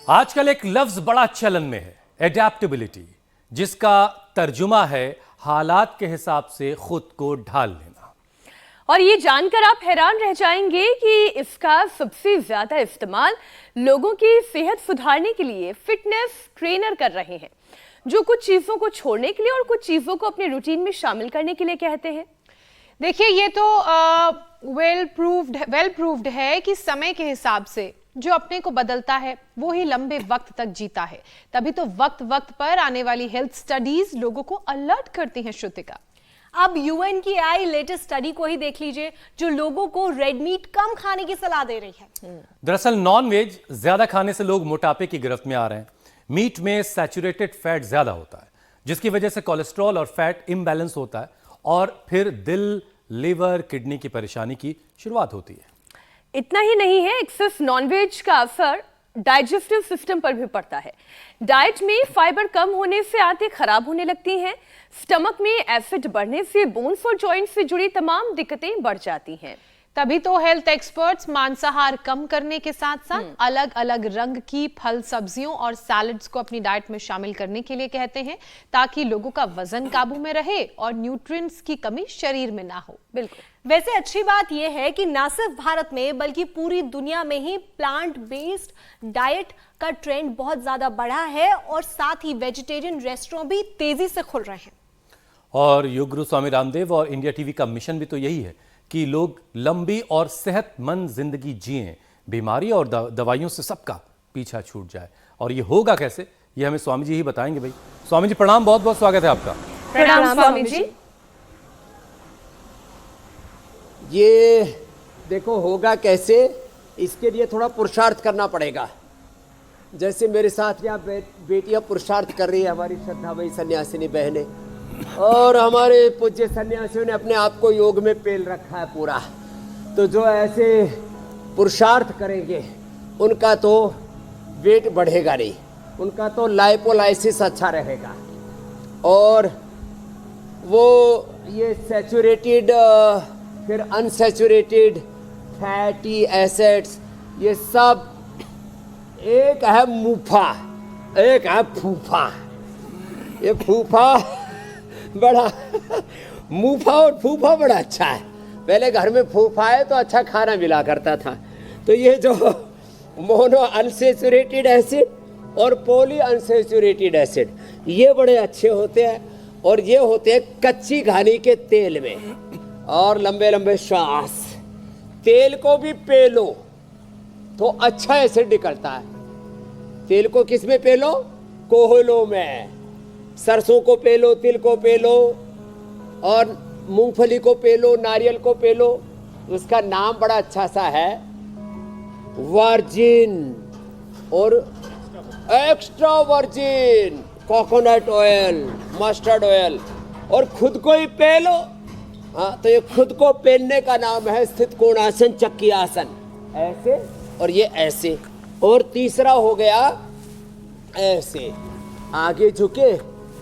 आजकल एक लफ्ज बड़ा चलन में है, एडेप्टेबिलिटी, जिसका तर्जुमा है हालात के हिसाब से खुद को ढाल लेना। और ये जानकर आप हैरान रह जाएंगे कि इसका सबसे ज्यादा इस्तेमाल लोगों की सेहत सुधारने के लिए फिटनेस ट्रेनर कर रहे हैं, जो कुछ चीजों को छोड़ने के लिए और कुछ चीजों को अपने रूटीन में शामिल करने के लिए कहते हैं। देखिए, ये तो वेल प्रूव्ड है कि समय के हिसाब से जो अपने को बदलता है वो ही लंबे वक्त तक जीता है। तभी तो वक्त वक्त पर आने वाली हेल्थ स्टडीज लोगों को अलर्ट करती हैं। श्रुतिका, अब यूएन की आई लेटेस्ट स्टडी को ही देख लीजिए, जो लोगों को रेड मीट कम खाने की सलाह दे रही है। दरअसल नॉन वेज ज्यादा खाने से लोग मोटापे की गिरफ्त में आ रहे हैं। मीट में सैचुरेटेड फैट ज्यादा होता है, जिसकी वजह से कोलेस्ट्रॉल और फैट इम्बैलेंस होता है और फिर दिल, लिवर, किडनी की परेशानी की शुरुआत होती है। इतना ही नहीं है, एक्सेस नॉनवेज का असर डाइजेस्टिव सिस्टम पर भी पड़ता है। डाइट में फाइबर कम होने से आंतें खराब होने लगती हैं। स्टमक में एसिड बढ़ने से बोन्स और जॉइंट्स से जुड़ी तमाम दिक्कतें बढ़ जाती हैं। तभी तो हेल्थ एक्सपर्ट्स मांसाहार कम करने के साथ साथ अलग अलग रंग की फल, सब्जियों और सैलड्स को अपनी डाइट में शामिल करने के लिए कहते हैं, ताकि लोगों का वजन काबू में रहे और न्यूट्रिएंट्स की कमी शरीर में ना हो। बिल्कुल। वैसे अच्छी बात यह है कि न सिर्फ भारत में बल्कि पूरी दुनिया में ही प्लांट बेस्ड डाइट का ट्रेंड बहुत ज्यादा बढ़ा है और साथ ही वेजिटेरियन रेस्टोरेंट भी तेजी से खुल रहे हैं। और योग गुरु स्वामी रामदेव और इंडिया टीवी का मिशन भी तो यही है कि लोग लंबी और सेहतमंद जिंदगी जिएं, बीमारी और दवाइयों से सबका पीछा छूट जाए। और ये होगा कैसे, ये हमें स्वामी जी ही बताएंगे। भाई स्वामी जी प्रणाम, बहुत बहुत स्वागत है आपका। प्रणाम स्वामी जी। ये देखो होगा कैसे, इसके लिए थोड़ा पुरुषार्थ करना पड़ेगा। जैसे मेरे साथ यहाँ बेटियां पुरुषार्थ कर रही है, हमारी श्रद्धामयी सन्यासिनी बहनें, और हमारे पूज्य सन्यासियों ने अपने आप को योग में पेल रखा है पूरा। तो जो ऐसे पुरुषार्थ करेंगे उनका तो वेट बढ़ेगा नहीं, उनका तो लाइपोलाइसिस अच्छा रहेगा। और वो ये सैचुरेटेड फिर अनसैचुरेटेड फैटी एसिड्स, ये सब एक है मुफा, एक है फूफा। ये फूफा बड़ा मुफा और फूफा बड़ा अच्छा है। पहले घर में फूफा है तो अच्छा खाना मिला करता था। तो ये जो मोनो अनसैचुरेटेड एसिड और पॉली अनसैचुरेटेड एसिड, ये बड़े अच्छे होते हैं। और ये होते हैं कच्ची घानी के तेल में। और लंबे लंबे श्वास, तेल को भी पेलो तो अच्छा एसिड निकलता है। तेल को किस में पेलो? कोयलों में। सरसों को पेलो, तिल को पेलो, और मूंगफली को पेलो, नारियल को पेलो। उसका नाम बड़ा अच्छा सा है, वर्जिन और extra virgin, coconut oil, mustard oil. और खुद को ही पेलो। हाँ, तो ये खुद को पेलने का नाम है स्थित कोणासन चक्की आसन। ऐसे और ये ऐसे। और तीसरा हो गया ऐसे, आगे झुके।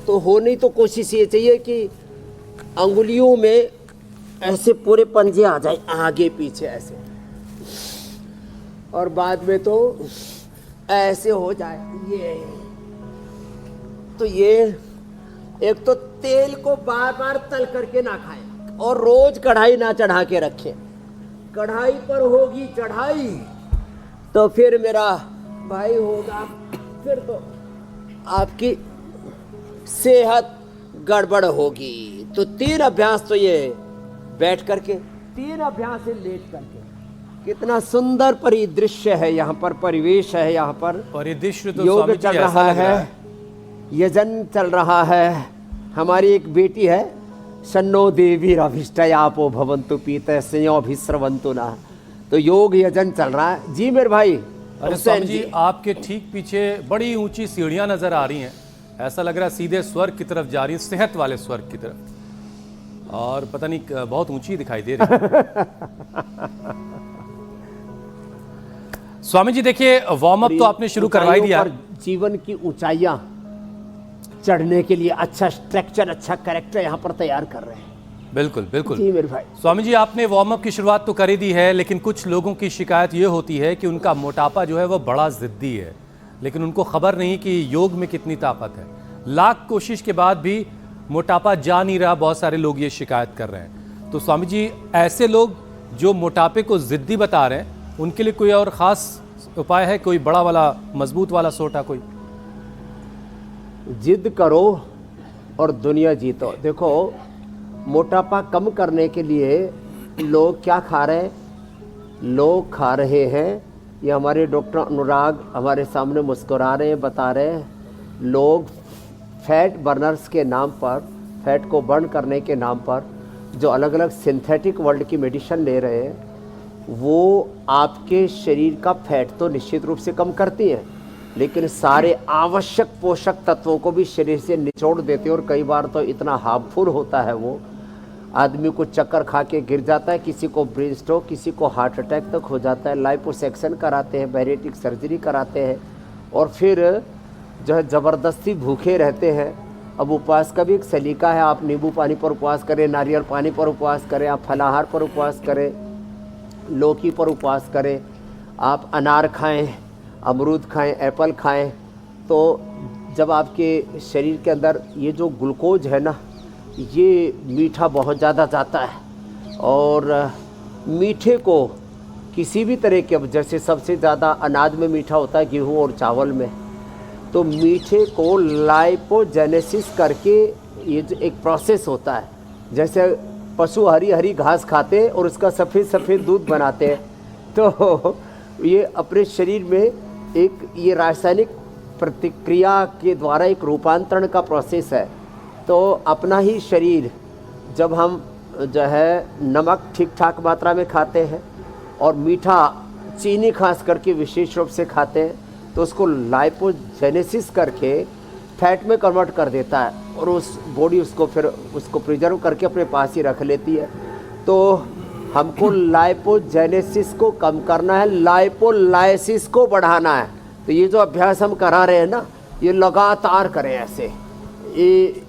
तो होने तो कोशिश ये चाहिए कि अंगुलियों में ऐसे पूरे पंजे आ जाए, आगे पीछे ऐसे। और बाद में तो ऐसे हो जाए ये। तो ये एक तो तेल को बार बार तल करके ना खाएं, और रोज कढ़ाई ना चढ़ा के रखें। कढ़ाई पर होगी चढ़ाई तो फिर मेरा भाई होगा, फिर तो आपकी सेहत गड़बड़ होगी। तो 3 अभ्यास तो ये बैठ करके, 3 अभ्यास है लेट करके। कितना सुंदर परिदृश्य है यहाँ पर, परिवेश है यहाँ पर। परिदृश्य तो योग चल रहा है, यजन चल रहा है। हमारी एक बेटी है, शन्नो देवी अभिष्टयापो भवन्तु पीते संयोभिस्रवन्तु ना। तो योग यजन चल रहा है। जी मेरे भाई। अरे स्वामी जी, आपके ठीक पीछे बड़ी ऊंची सीढ़ियां नजर आ रही हैं। ऐसा लग रहा है सीधे स्वर्ग की तरफ जा रही है, सेहत वाले स्वर्ग की तरफ। और पता नहीं बहुत ऊंची दिखाई दे रही है। स्वामी जी देखिए, वार्म अप तो आपने शुरू करवाई दिया। जीवन की ऊंचाइयां चढ़ने के लिए अच्छा स्ट्रक्चर, अच्छा कैरेक्टर यहाँ पर तैयार कर रहे हैं। बिल्कुल बिल्कुल जी मेरे भाई। स्वामी जी, आपने वार्म अप की शुरुआत तो कर ही दी है, लेकिन कुछ लोगों की शिकायत ये होती है कि उनका मोटापा जो है वो बड़ा जिद्दी है। लेकिन उनको खबर नहीं कि योग में कितनी ताकत है। लाख कोशिश के बाद भी मोटापा जा नहीं रहा, बहुत सारे लोग ये शिकायत कर रहे हैं। तो स्वामी जी, ऐसे लोग जो मोटापे को जिद्दी बता रहे हैं, उनके लिए कोई और खास उपाय है? कोई बड़ा वाला मजबूत वाला सोटा कोई? जिद करो और दुनिया जीतो। देखो, मोटापा कम करने के लिए लोग क्या खा रहे हैं? लोग खा रहे हैं, ये हमारे डॉक्टर अनुराग हमारे सामने मुस्कुरा रहे हैं, बता रहे हैं, लोग फैट बर्नर्स के नाम पर, फैट को बर्न करने के नाम पर जो अलग अलग सिंथेटिक वर्ल्ड की मेडिसिन ले रहे हैं, वो आपके शरीर का फैट तो निश्चित रूप से कम करती हैं, लेकिन सारे आवश्यक पोषक तत्वों को भी शरीर से निचोड़ देते हैं। और कई बार तो इतना हार्मफुल होता है वो, आदमी को चक्कर खा के गिर जाता है, किसी को ब्रेन स्ट्रोक, किसी को हार्ट अटैक तक हो जाता है। लाइपोसेक्शन कराते हैं, बैरिएट्रिक सर्जरी कराते हैं, और फिर जो है ज़बरदस्ती भूखे रहते हैं। अब उपवास का भी एक सलीका है, आप नींबू पानी पर उपवास करें, नारियल पानी पर उपवास करें, आप फलाहार पर उपवास करें, लौकी पर उपवास करें, आप अनार खाएं, अमरूद खाएं, एप्पल खाएं। तो जब आपके शरीर के अंदर ये जो ग्लूकोज है ना, ये मीठा बहुत ज़्यादा जाता है, और मीठे को किसी भी तरह के, अब जैसे सबसे ज़्यादा अनाज में मीठा होता है, गेहूँ और चावल में, तो मीठे को लाइपोजेनेसिस करके, ये जो एक प्रोसेस होता है, जैसे पशु हरी हरी घास खाते हैं और उसका सफ़ेद सफ़ेद दूध बनाते हैं, तो ये अपने शरीर में एक ये रासायनिक प्रतिक्रिया के द्वारा एक रूपांतरण का प्रोसेस है। तो अपना ही शरीर, जब हम जो है नमक ठीक ठाक मात्रा में खाते हैं और मीठा, चीनी खास करके विशेष रूप से खाते हैं, तो उसको लाइपोजेनेसिस करके फैट में कन्वर्ट कर देता है, और उस बॉडी उसको फिर उसको प्रिजर्व करके अपने पास ही रख लेती है। तो हमको लाइपोजेनेसिस को कम करना है, लाइपोलाइसिस को बढ़ाना है। तो ये जो अभ्यास हम करा रहे हैं ना, ये लगातार करें ऐसे, ये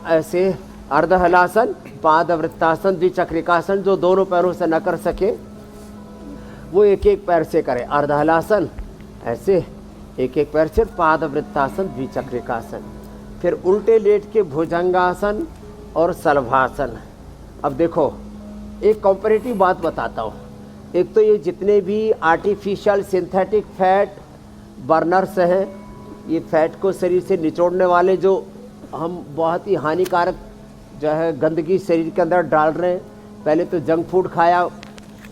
ऐसे अर्धहलासन, पादवृत्तासन, द्विचक्रिकासन, जो दोनों पैरों से न कर सके वो एक एक पैर से करें। अर्धहलासन ऐसे एक एक पैर से, पादवृत्तासन, द्विचक्रिकासन, फिर उल्टे लेट के भुजंगासन और शलभासन। अब देखो, एक कंपैरेटिव बात बताता हूँ। एक तो ये जितने भी आर्टिफिशियल सिंथेटिक फैट बर्नर्स हैं, ये फैट को शरीर से निचोड़ने वाले, जो हम बहुत ही हानिकारक जो है गंदगी शरीर के अंदर डाल रहे हैं। पहले तो जंक फूड खाया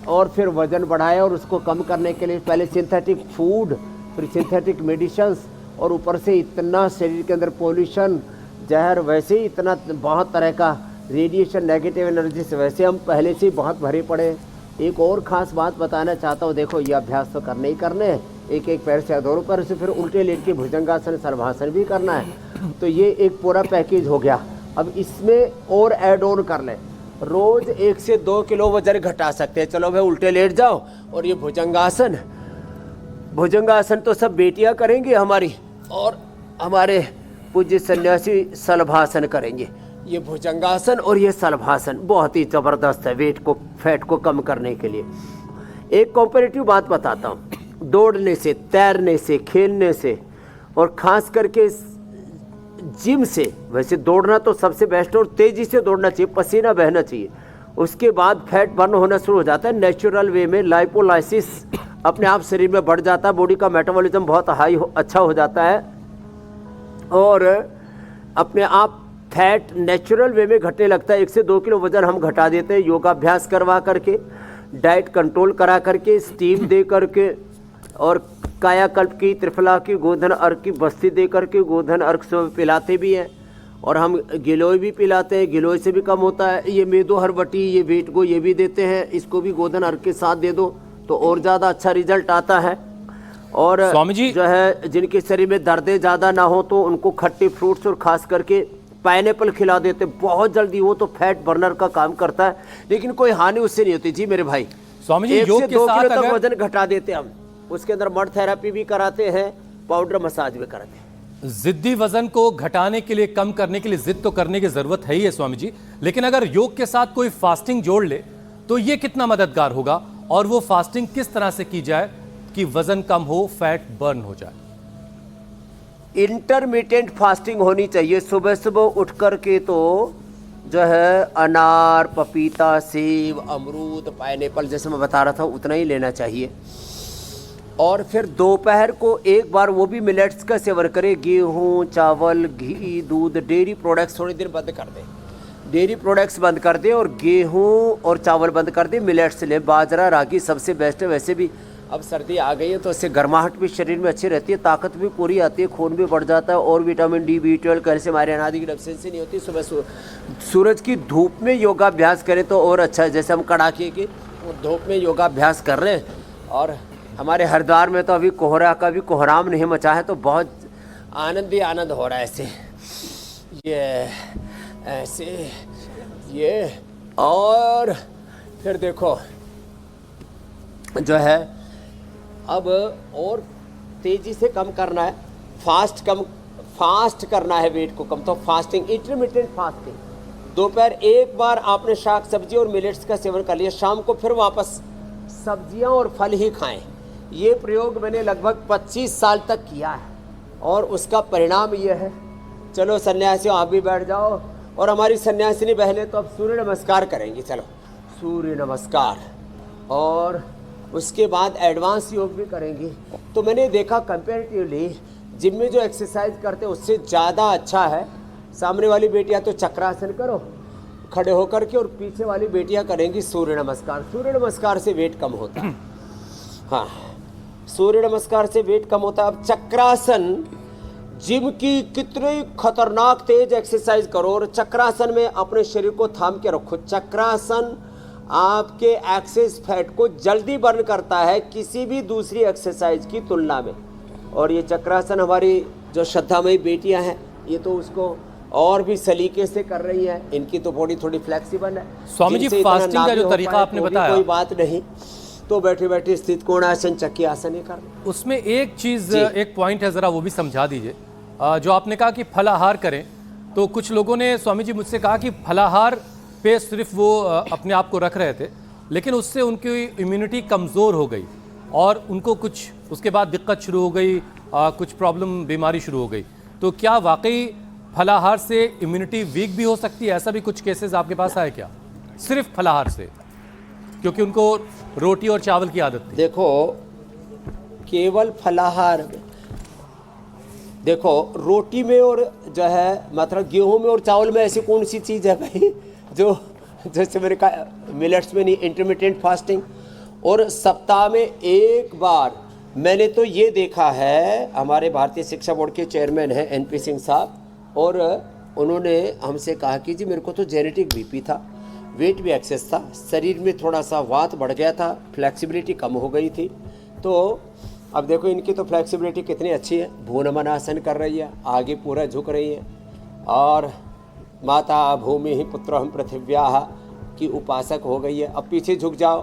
और फिर वज़न बढ़ाया, और उसको कम करने के लिए पहले सिंथेटिक फूड, फिर सिंथेटिक मेडिसिन्स, और ऊपर से इतना शरीर के अंदर पोल्यूशन, जहर, वैसे ही इतना बहुत तरह का रेडिएशन, नेगेटिव एनर्जी से वैसे हम पहले से ही बहुत भरे पड़े। एक और ख़ास बात बताना चाहता हूँ, देखो ये अभ्यास तो करने ही करने हैं, एक एक पैर से, दोनों पैर से, फिर उल्टे लेट के भुजंगासन, शलभासन भी करना है। तो ये एक पूरा पैकेज हो गया। अब इसमें और ऐड ऑन कर लें, रोज़ 1 से 2 किलो वजन घटा सकते हैं। चलो भाई, उल्टे लेट जाओ, और ये भुजंगासन, भुजंगासन तो सब बेटियां करेंगी हमारी, और हमारे पूज्य सन्यासी शलभासन करेंगे। ये भुजंगासन और ये शलभासन बहुत ही ज़बरदस्त है वेट को, फैट को कम करने के लिए। एक कॉम्परेटिव बात बताता हूँ, दौड़ने से, तैरने से, खेलने से, और ख़ास करके जिम से, वैसे दौड़ना तो सबसे बेस्ट, और तेज़ी से दौड़ना चाहिए, पसीना बहना चाहिए। उसके बाद फैट बर्न होना शुरू हो जाता है नेचुरल वे में, लाइपोलाइसिस अपने आप शरीर में बढ़ जाता है, बॉडी का मेटाबॉलिज्म बहुत अच्छा हो जाता है, और अपने आप फैट नेचुरल वे में घटने लगता है। 1 से 2 किलो वजन हम घटा देते हैं योगाभ्यास करवा करके, डाइट कंट्रोल करा करके, स्टीम दे करके, और कायाकल्प की, त्रिफला की, गोधन अर्क की बस्ती दे करके, गोधन अर्क से पिलाते भी हैं, और हम गिलोय भी पिलाते हैं, गिलोय से भी कम होता है। ये मेदो हरबटी, ये वेट को ये भी देते हैं, इसको भी गोधन अर्क के साथ दे दो तो और ज़्यादा अच्छा रिजल्ट आता है। और स्वामी जी, जो है जिनके शरीर में दर्दें ज़्यादा ना हो तो उनको खट्टे फ्रूट्स और ख़ास करके पाइनएप्पल खिला देते, बहुत जल्दी वो तो फैट बर्नर का काम करता है, लेकिन कोई हानि उससे नहीं होती। जी मेरे भाई, स्वामी जी, 1 योग से के 2 साथ किलो तक अगर वजन घटा देते हम। उसके अंदर मड थेरेपी भी कराते हैं, पाउडर मसाज भी कराते हैं। जिद्दी वजन को घटाने के लिए, कम करने के लिए जिद तो करने की जरूरत है ही है स्वामी जी, लेकिन अगर योग के साथ कोई फास्टिंग जोड़ ले तो ये कितना मददगार होगा, और वो फास्टिंग किस तरह से की जाए कि वजन कम हो, फैट बर्न हो जाए? इंटरमिटेंट फास्टिंग होनी चाहिए। सुबह सुबह उठ कर के तो जो है अनार, पपीता, सेब, अमरूद, पाइनएप्पल जैसे मैं बता रहा था उतना ही लेना चाहिए। और फिर दोपहर को एक बार वो भी मिलेट्स का सेवन करें। गेहूँ, चावल, घी, दूध, डेयरी प्रोडक्ट्स थोड़ी देर बंद कर दें। डेयरी प्रोडक्ट्स बंद कर दें और गेहूँ और चावल बंद कर दें। मिलेट्स लें, बाजरा, रागी सबसे बेस्ट है। वैसे भी अब सर्दी आ गई है तो इससे गर्माहट भी शरीर में अच्छी रहती है, ताकत भी पूरी आती है, खून भी बढ़ जाता है और vitamin D, B12, calcium, iron आदि की डेफिशिएंसी नहीं होती। सुबह सूरज की धूप में योगाभ्यास करें तो और अच्छा है। जैसे हम कड़ाके की धूप में योगाभ्यास कर रहे हैं और हमारे हरिद्वार में तो अभी कोहरा का भी कोहराम नहीं मचा है, तो बहुत आनंद ही आनंद हो रहा है। ऐसे ये ऐसे ये और फिर देखो जो है अब और तेज़ी से कम करना है, फास्ट करना है वेट को कम। तो फास्टिंग, इंटरमिटेंट फास्टिंग, दोपहर एक बार आपने शाक सब्जी और मिलेट्स का सेवन कर लिया, शाम को फिर वापस सब्जियां और फल ही खाएं। ये प्रयोग मैंने लगभग 25 साल तक किया है और उसका परिणाम ये है। चलो सन्यासियों आप भी बैठ जाओ और हमारी सन्यासिनी बहनें तो अब सूर्य नमस्कार करेंगी। चलो सूर्य नमस्कार और उसके बाद एडवांस योग भी करेंगी। तो मैंने देखा कंपेरेटिवली जिम में जो एक्सरसाइज करते हैं उससे ज़्यादा अच्छा है। सामने वाली बेटियां तो चक्रासन करो खड़े होकर के और पीछे वाली बेटियां करेंगी सूर्य नमस्कार। सूर्य नमस्कार से वेट कम होता है। हाँ, सूर्य नमस्कार से वेट कम होता है। अब चक्रासन, जिम की कितनी खतरनाक तेज एक्सरसाइज करो और चक्रासन में अपने शरीर को थाम के रखो। चक्रासन आपके एक्सेस फैट को जल्दी बर्न करता है किसी भी दूसरी एक्सरसाइज की तुलना में। और ये चक्रासन हमारी जो श्रद्धामयी बेटियां हैं ये तो उसको और भी सलीके से कर रही हैं। इनकी तो बॉडी थोड़ी फ्लेक्सिबल है। स्वामी जी, फास्टिंग का जो तरीका आपने बताया, कोई बात नहीं, तो बैठे बैठे स्थित कोणासन, चक्की आसन ही कर। उसमें एक चीज, एक पॉइंट है, जरा वो भी समझा दीजिए। जो आपने कहा कि फलाहार करें, तो कुछ लोगों ने स्वामी जी मुझसे कहा कि फलाहार पे सिर्फ वो अपने आप को रख रहे थे, लेकिन उससे उनकी इम्यूनिटी कमज़ोर हो गई और उनको कुछ उसके बाद दिक्कत शुरू हो गई, कुछ प्रॉब्लम, बीमारी शुरू हो गई। तो क्या वाकई फलाहार से इम्यूनिटी वीक भी हो सकती है? ऐसा भी कुछ केसेस आपके पास आए क्या, सिर्फ फलाहार से, क्योंकि उनको रोटी और चावल की आदत थी? देखो, केवल फलाहार में, देखो रोटी में और जो है मतलब गेहूं में और चावल में ऐसी कौन सी चीज़ है भाई जो, जैसे मैंने कहा मिलेट्स में नहीं, इंटरमिटेंट फास्टिंग। और सप्ताह में एक बार, मैंने तो ये देखा है, हमारे भारतीय शिक्षा बोर्ड के चेयरमैन हैं NP सिंह साहब, और उन्होंने हमसे कहा कि जी मेरे को तो जेनेटिक BP था, वेट भी एक्सेस था, शरीर में थोड़ा सा वात बढ़ गया था, फ्लेक्सिबिलिटी कम हो गई थी। तो अब देखो इनकी तो फ्लेक्सिबिलिटी कितनी अच्छी है, भूनमन आसन कर रही है, आगे पूरा झुक रही है और माता भूमि ही पुत्र हम पृथिव्याः की उपासक हो गई है। अब पीछे झुक जाओ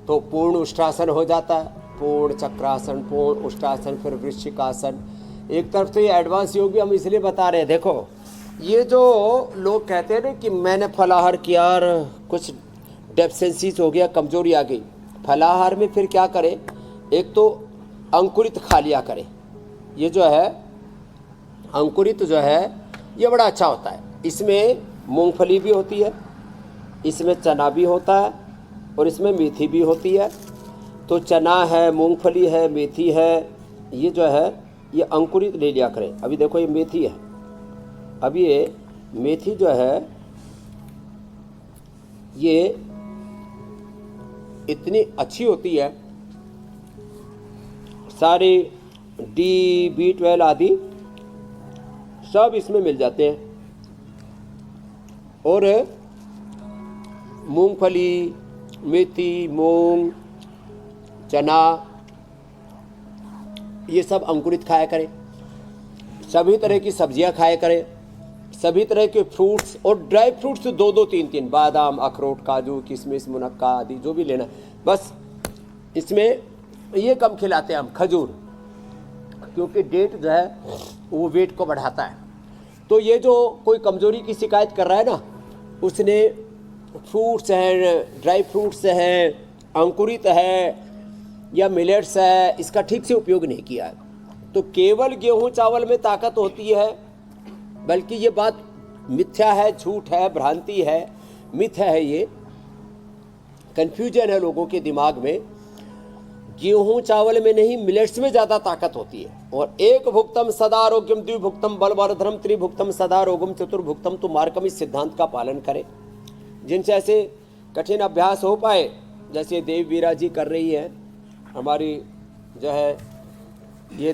तो पूर्ण उष्टासन हो जाता है, पूर्ण चक्रासन, पूर्ण उष्टासन, फिर वृश्चिकासन। एक तरफ तो ये एडवांस योग भी हम इसलिए बता रहे हैं। देखो ये जो लोग कहते हैं ना कि मैंने फलाहार किया और कुछ डेफिशिएंसीज हो गया, कमजोरी आ गई, फलाहार में फिर क्या करें? एक तो अंकुरित खा लिया करें। ये जो है अंकुरित जो है ये बड़ा अच्छा होता है। इसमें मूंगफली भी होती है, इसमें चना भी होता है और इसमें मेथी भी होती है। तो चना है, मूंगफली है, मेथी है, ये जो है ये अंकुरित ले लिया करें। अभी देखो ये मेथी है, अभी ये मेथी जो है ये इतनी अच्छी होती है, सारे D, B12 आदि सब इसमें मिल जाते हैं। और मूंगफली, मेथी, मूंग, चना, ये सब अंकुरित खाया करें। सभी तरह की सब्जियां खाया करें, सभी तरह के फ्रूट्स और ड्राई फ्रूट्स 2-2, 3-3, बादाम, अखरोट, काजू, किशमिश, मुनक्का आदि जो भी लेना, बस इसमें ये कम खिलाते हैं हम, खजूर, क्योंकि डेट जो है वो वेट को बढ़ाता है। तो ये जो कोई कमजोरी की शिकायत कर रहा है ना, उसने फ्रूट्स हैं, ड्राई फ्रूट्स हैं, अंकुरित है या मिलेट्स है, इसका ठीक से उपयोग नहीं किया है। तो केवल गेहूं चावल में ताकत होती है, बल्कि ये बात मिथ्या है, झूठ है, भ्रांति है, मिथ है, ये कंफ्यूजन है लोगों के दिमाग में। गेहूं चावल में नहीं, मिलेट्स में ज़्यादा ताकत होती है। और एक भुक्तम सदा आरोग्यम, द्विभुक्तम बलवर्धनम, त्रिभुक्तम सदा रोगम, चतुर्भुक्तम तो मार्कम, इस सिद्धांत का पालन करें। जिनसे ऐसे कठिन अभ्यास हो पाए, जैसे देववीरा जी कर रही है, हमारी जो है ये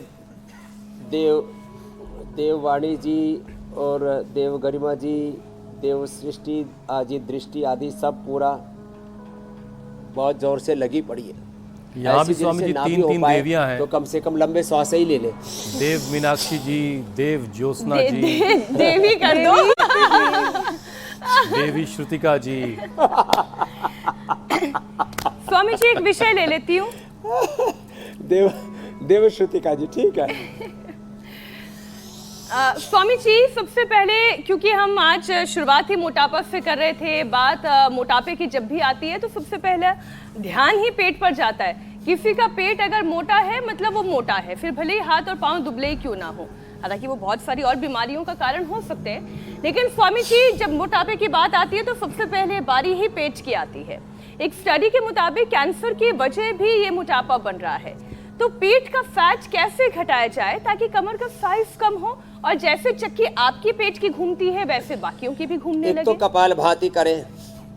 देववाणी जी और देव गरिमा जी, देव सृष्टि आदि दृष्टि आदि सब पूरा बहुत जोर से लगी पड़ी है। यहाँ भी ऐसी स्वामी जिनसे जी ना भी 3 हो पाए, देवियां हैं। तो कम से कम लंबे श्वास ही ले ले। देव मीनाक्षी जी, देव ज्योत्सना जी, देवी कर दो। देवी श्रुतिका जी। स्वामी जी एक विषय ले लेती हूँ। देव श्रुतिका जी, ठीक है। स्वामी जी सबसे पहले, क्योंकि हम आज शुरुआत ही मोटापा से कर रहे थे, बात मोटापे की जब भी आती है तो सबसे पहले ध्यान ही पेट पर जाता है। किसी का पेट अगर मोटा है मतलब वो मोटा है, फिर भले ही हाथ और पांव दुबले ही क्यों ना हो। हालांकि वो बहुत सारी और बीमारियों का कारण हो सकते हैं, लेकिन स्वामी जी जब मोटापे की बात आती है तो सबसे पहले बारी ही पेट की आती है। एक स्टडी के मुताबिक कैंसर की वजह भी ये मोटापा बन रहा है। तो पेट का फैट कैसे घटाया जाए ताकि कमर का साइज कम हो और जैसे चक्की आपकी पेट की घूमती है वैसे बाकियों की भी घूमने एक लगे। तो कपाल भाती करें,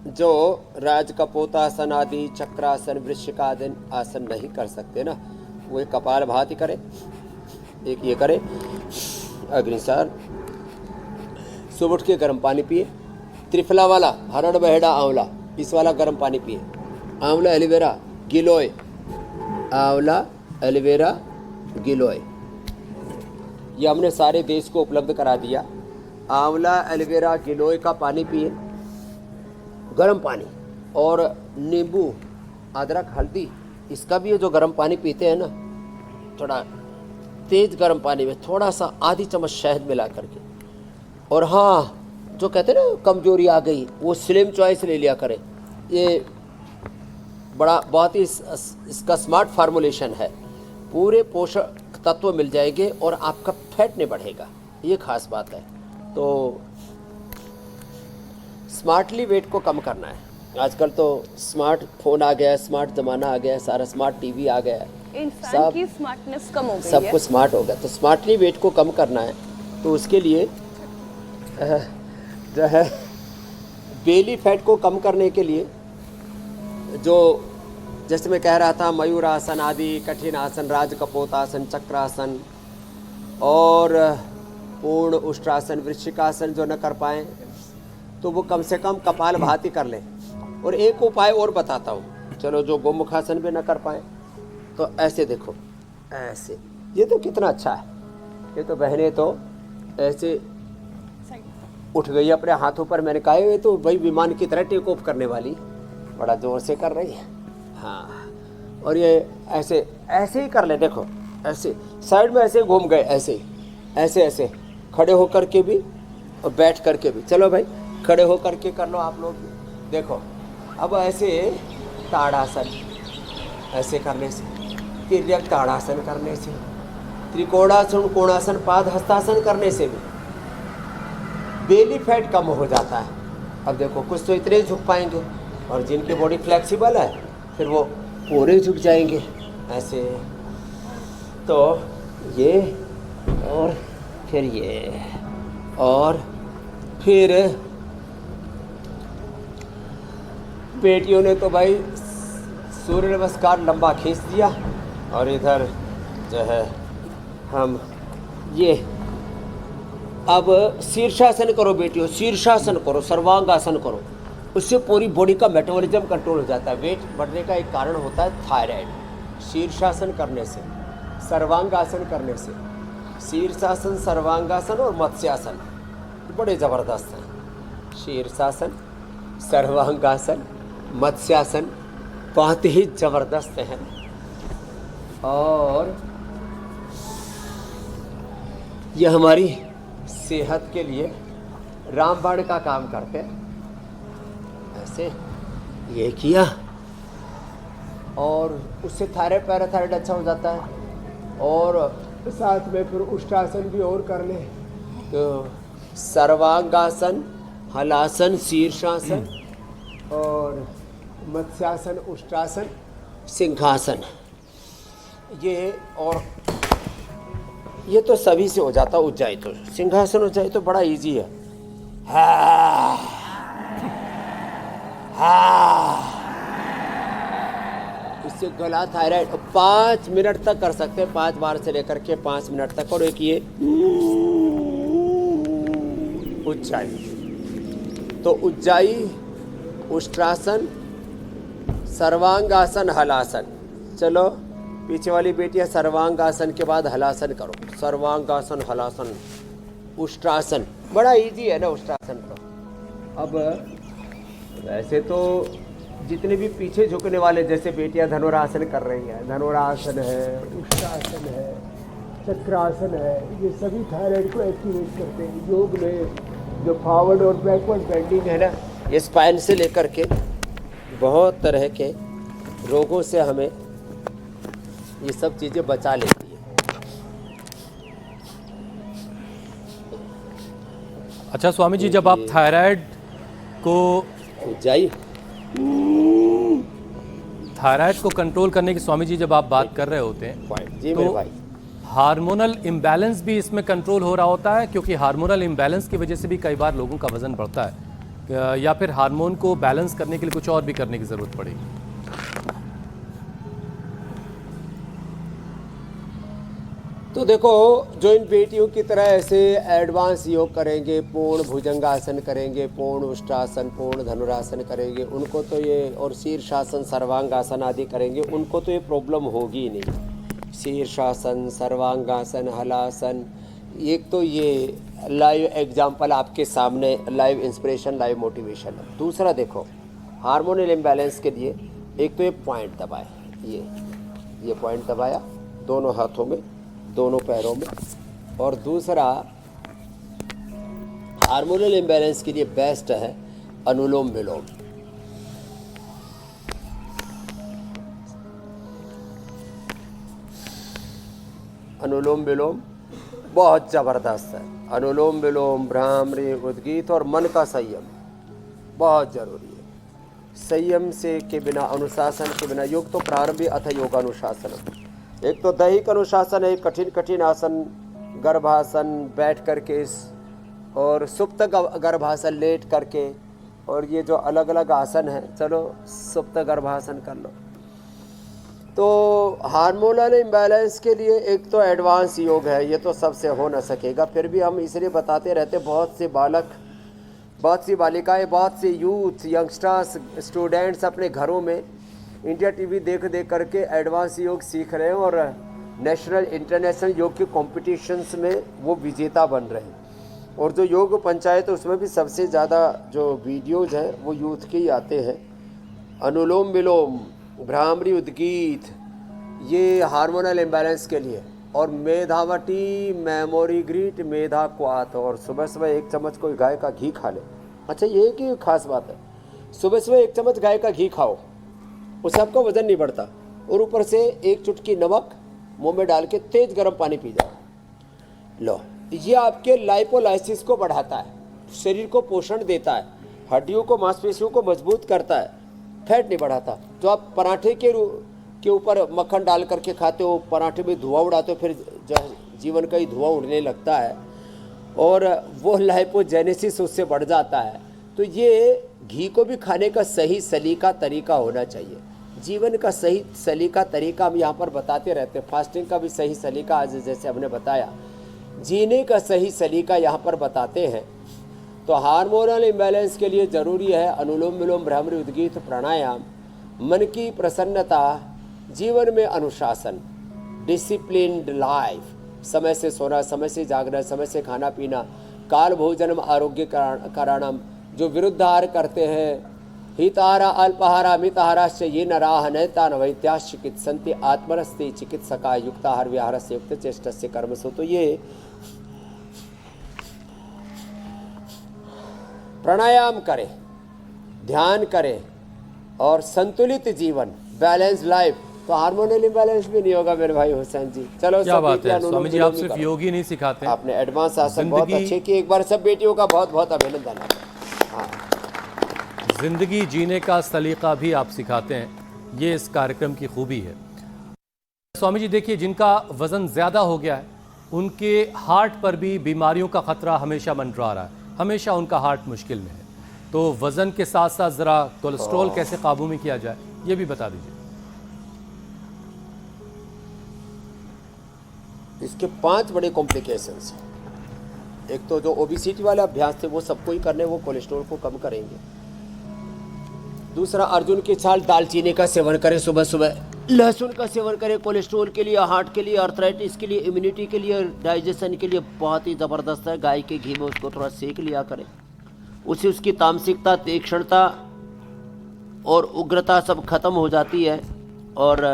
जो राजकपोतासन आदि, चक्रासन, वृश्चिकासन आसन नहीं कर सकते ना, वो एक कपाल भाती करें। एक ये करें, अग्निसार, सुबह उठ के गर्म पानी पिए। त्रिफला वाला, हरड़ बहेड़ा आंवला, इस वाला गर्म पानी पिए। आंवला एलोवेरा गिलोय, आंवला एलोवेरा गिलोय, ये हमने सारे देश को उपलब्ध करा दिया। आंवला एलोवेरा गिलोय का पानी पिए, गर्म पानी। और नींबू, अदरक, हल्दी, इसका भी ये जो गर्म पानी पीते हैं ना, थोड़ा तेज गर्म पानी में थोड़ा सा आधी चम्मच शहद मिला करके। और हाँ, जो कहते हैं ना कमजोरी आ गई, वो स्लिम चॉइस ले लिया करें। ये बड़ा बहुत ही इसका स्मार्ट फार्मूलेशन है, पूरे पोषक तत्व मिल जाएंगे और आपका फैट नहीं बढ़ेगा, ये खास बात है। तो स्मार्टली वेट को कम करना है। आजकल तो स्मार्ट फोन आ गया है, स्मार्ट ज़माना आ गया है, सारा स्मार्ट टीवी आ गया है, इंसान की स्मार्टनेस कम हो गई सब है। कुछ स्मार्ट हो गया। तो स्मार्टली वेट को कम करना है, तो उसके लिए जो है बेली फैट को कम करने के लिए, जो जैसे मैं कह रहा था, मयूरासन आदि कठिन आसन, राजकपोतासन, चक्रासन और पूर्ण उष्ट्रासन, वृश्चिकासन जो न कर पाएँ तो वो कम से कम कपाल भाती कर लें। और एक उपाय और बताता हूँ, चलो जो गोमुखासन भी न कर पाए तो ऐसे देखो, ऐसे, ये तो कितना अच्छा है। ये तो बहनें तो ऐसे उठ गई अपने हाथों पर। मैंने कहा ये तो भाई विमान की तरह टेक ऑफ करने वाली, बड़ा जोर से कर रही है। हाँ, और ये ऐसे ऐसे ही कर ले, देखो ऐसे साइड में ऐसे घूम गए, ऐसे ऐसे ऐसे खड़े होकर के भी और बैठ करके भी। चलो भाई खड़े होकर के कर लो आप लोग भी। देखो अब ऐसे ताड़ासन, ऐसे करने से, तिर्यक ताड़ासन करने से, त्रिकोणासन, कोणासन, पाद हस्तासन करने से भी बेली फैट कम हो जाता है। अब देखो कुछ तो इतने झुक पाएंगे, और जिनकी बॉडी फ्लेक्सिबल है फिर वो पूरे झुक जाएंगे ऐसे। तो ये और फिर ये और फिर बेटियों ने तो भाई सूर्य नमस्कार लंबा खींच दिया, और इधर जो है हम ये अब शीर्षासन करो बेटियों, शीर्षासन करो, सर्वांगासन करो। उससे पूरी बॉडी का मेटाबॉलिज्म कंट्रोल हो जाता है। वेट बढ़ने का एक कारण होता है थायराइड। शीर्षासन करने से, सर्वांगासन करने से, शीर्षासन, सर्वांगासन और मत्स्यासन बड़े ज़बरदस्त हैं। शीर्षासन, सर्वांगासन, मत्स्यासन बहुत ही ज़बरदस्त हैं। और यह हमारी सेहत के लिए रामबाण का काम करते हैं। ऐसे ये किया और उससे थायराइड पैराथायराइड अच्छा हो जाता है। और साथ में फिर उष्टासन भी और कर ले तो सर्वांगासन, हलासन, शीर्षासन और मत्स्यासन, उष्टासन, सिंहासन। ये तो सभी से हो जाता उज्जाई। तो सिंहासन उज्जाई तो बड़ा इजी है। इससे गला, थायराइड 5 मिनट तक कर सकते हैं, 5 बार से लेकर के 5 मिनट तक। और एक ये उज्जाई, तो उज्जाई, उष्ट्रासन, सर्वांगासन, हलासन। चलो पीछे वाली बेटियां सर्वांगासन के बाद हलासन करो। सर्वांगासन, हलासन, उष्ट्रासन बड़ा इजी है ना उष्ट्रासन तो। अब वैसे तो जितने भी पीछे झुकने वाले जैसे बेटियां धनुरासन कर रही हैं, धनुरासन है, उष्ट्रासन है, चक्रासन है, ये सभी थायराइड को एक्टिवेट करते हैं। योग में जो फॉरवर्ड और बैकवर्ड बेंडिंग है ना, ये स्पाइन से लेकर के बहुत तरह के रोगों से हमें ये सब चीज़ें बचा लेती है। अच्छा स्वामी जी, जब आप थायराइड को कंट्रोल करने की स्वामी जी जब आप बात कर रहे होते हैं जी मेरे तो भाई, हार्मोनल इम्बैलेंस भी इसमें कंट्रोल हो रहा होता है? क्योंकि हार्मोनल इम्बैलेंस की वजह से भी कई बार लोगों का वजन बढ़ता है, या फिर हार्मोन को बैलेंस करने के लिए कुछ और भी करने की ज़रूरत पड़ेगी? तो देखो, जो इन बेटियों की तरह ऐसे एडवांस योग करेंगे, पूर्ण भुजंगासन करेंगे, पूर्ण उष्ट्रासन, पूर्ण धनुरासन करेंगे, उनको तो ये, और शीर्षासन, सर्वांगासन आदि करेंगे, उनको तो ये प्रॉब्लम होगी ही नहीं। शीर्षासन, सर्वांगासन, हलासन, एक तो ये लाइव एग्जाम्पल आपके सामने, लाइव इंस्पिरेशन, लाइव मोटिवेशन है। दूसरा देखो, हार्मोनल इम्बैलेंस के लिए एक तो ये पॉइंट दबाए, ये पॉइंट दबाया दोनों हाथों में, दोनों पैरों में। और दूसरा हार्मोनल इम्बैलेंस के लिए बेस्ट है अनुलोम विलोम। अनुलोम विलोम बहुत ज़बरदस्त है। अनुलोम विलोम, भ्रामरी, उद्गीत और मन का संयम बहुत ज़रूरी है। संयम से के बिना, अनुशासन के बिना, योग तो प्रारंभी अथ योगानुशासन। एक तो दैहिक अनुशासन है, कठिन कठिन आसन, गर्भासन बैठ करके, और सुप्त गर्भासन लेट करके, और ये जो अलग अलग आसन है, चलो सुप्त गर्भासन कर लो। तो हार्मोनल इम्बैलेंस के लिए एक तो एडवांस योग है, ये तो सबसे हो न सकेगा। फिर भी हम इसलिए बताते रहते, बहुत से बालक, बहुत सी बालिकाएं, बहुत से यूथ, यंगस्टर्स, स्टूडेंट्स अपने घरों में इंडिया टीवी देख करके एडवांस योग सीख रहे हैं, और नेशनल इंटरनेशनल योग के कॉम्पिटिशन्स में वो विजेता बन रहे हैं। और जो योग पंचायत है उसमें भी सबसे ज़्यादा जो वीडियोज़ हैं वो यूथ के ही आते हैं। अनुलोम विलोम, भ्रामरी, उद्गीत, ये हार्मोनल इम्बैलेंस के लिए। और मेधावटी, मेमोरी ग्रीट, मेधा क्वाथ, और सुबह सुबह 1 चम्मच कोई गाय का घी खा ले। अच्छा, ये की खास बात है, सुबह सुबह 1 चम्मच गाय का घी खाओ, उससे आपका वजन नहीं बढ़ता। और ऊपर से 1 चुटकी नमक मुंह में डाल के तेज गर्म पानी पी जाओ। लो, ये आपके लाइपोलाइसिस को बढ़ाता है, शरीर को पोषण देता है, हड्डियों को, मांसपेशियों को मजबूत करता है, फैट नहीं बढ़ाता। जो आप पराठे के ऊपर मक्खन डाल करके खाते हो, पराठे में धुआं उड़ाते हो, फिर जीवन का ही धुआं उड़ने लगता है, और वो लाइपोजेनेसिस उससे बढ़ जाता है। तो ये घी को भी खाने का सही सलीका तरीका होना चाहिए। जीवन का सही सलीका तरीका हम यहाँ पर बताते रहते हैं। फास्टिंग का भी सही सलीका, आज जैसे हमने बताया, जीने का सही सलीका यहाँ पर बताते हैं। तो हार्मोनल इम्बैलेंस के लिए ज़रूरी है अनुलोम विलोम, भ्रामरी, उद्गीत, प्राणायाम, मन की प्रसन्नता, जीवन में अनुशासन, डिसिप्लिन्ड लाइफ, समय से सोना, समय से जागना, समय से खाना पीना, काल भोजनम आरोग्य कारणम, जो विरुद्ध आहार करते हैं, हिताहारा अल्पाहारा मिताहाराश्च ये नराः नैतान् वैद्याश्च चिकित्सन्ति आत्मनस्ते चिकित्सका युक्ताहार विहारस्य युक्त चेष्टस्य कर्मसु। तो ये प्राणायाम करें, ध्यान करें, और संतुलित जीवन, बैलेंस लाइफ तो हार्मोनल इम्बैलेंस भी नहीं होगा मेरे भाई हुसैन जी। चलो क्या सब बात बेटियां है अनुलोम स्वामी जी, आप विलोम सिर्फ करो। योग ही नहीं सिखाते हैं, आपने एडवांस आसन बहुत जिंदगी- अच्छे किए, एक बार सब बेटियों का बहुत बहुत अभिनंदन है। हाँ, जिंदगी जीने का सलीका भी आप सिखाते हैं, ये इस कार्यक्रम की खूबी है। स्वामी जी देखिए, जिनका वजन ज्यादा हो गया है उनके हार्ट पर भी बीमारियों का खतरा हमेशा मंडरा रहा है, हमेशा उनका हार्ट मुश्किल में है। तो वजन के साथ साथ जरा कोलेस्ट्रॉल कैसे काबू में किया जाए, ये भी बता दीजिए। इसके 5 बड़े कॉम्प्लिकेशंस हैं। एक तो जो ओबिसिटी वाले अभ्यास थे वो सबको ही करने, वो कोलेस्ट्रॉल को कम करेंगे। दूसरा, अर्जुन की छाल दालचीनी का सेवन करें सुबह सुबह, लहसुन का सेवन करें, कोलेस्ट्रॉल के लिए, हार्ट के लिए, आर्थराइटिस के लिए, इम्यूनिटी के लिए, डाइजेशन के लिए बहुत ही ज़बरदस्त है। गाय के घी में उसको थोड़ा सेक लिया करें, उससे उसकी तामसिकता, तीक्ष्णता और उग्रता सब खत्म हो जाती है और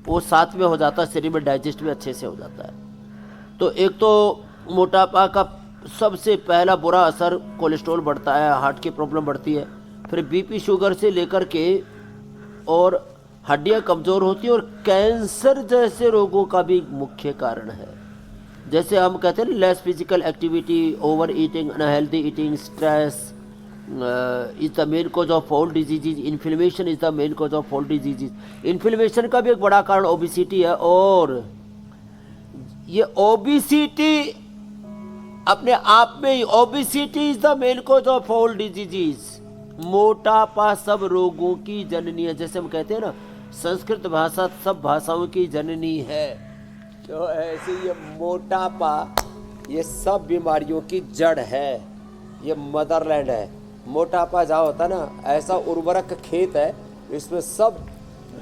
वो साथ में हो जाता है, शरीर में डाइजेस्ट भी अच्छे से हो जाता है। तो एक तो मोटापा का सबसे पहला बुरा असर कोलेस्ट्रॉल बढ़ता है, हार्ट की प्रॉब्लम बढ़ती है, फिर बीपी शुगर से लेकर के और हड्डियां कमज़ोर होती है और कैंसर जैसे रोगों का भी मुख्य कारण है। जैसे हम कहते हैं less physical activity, over eating, unhealthy eating, stress is the main cause of all diseases, inflammation is the main cause of all diseases. Inflammation का भी एक बड़ा कारण ओबिसिटी है और ये ओबिसिटी अपने आप में ही, obesity is the main cause of all diseases. मोटापा सब रोगों की जननी है। जैसे हम कहते हैं ना, संस्कृत भाषा सब भाषाओं की जननी है, तो ऐसे ये मोटापा ये सब बीमारियों की जड़ है, ये मदरलैंड है। मोटापा जहाँ होता है ना, ऐसा उर्वरक खेत है, इसमें सब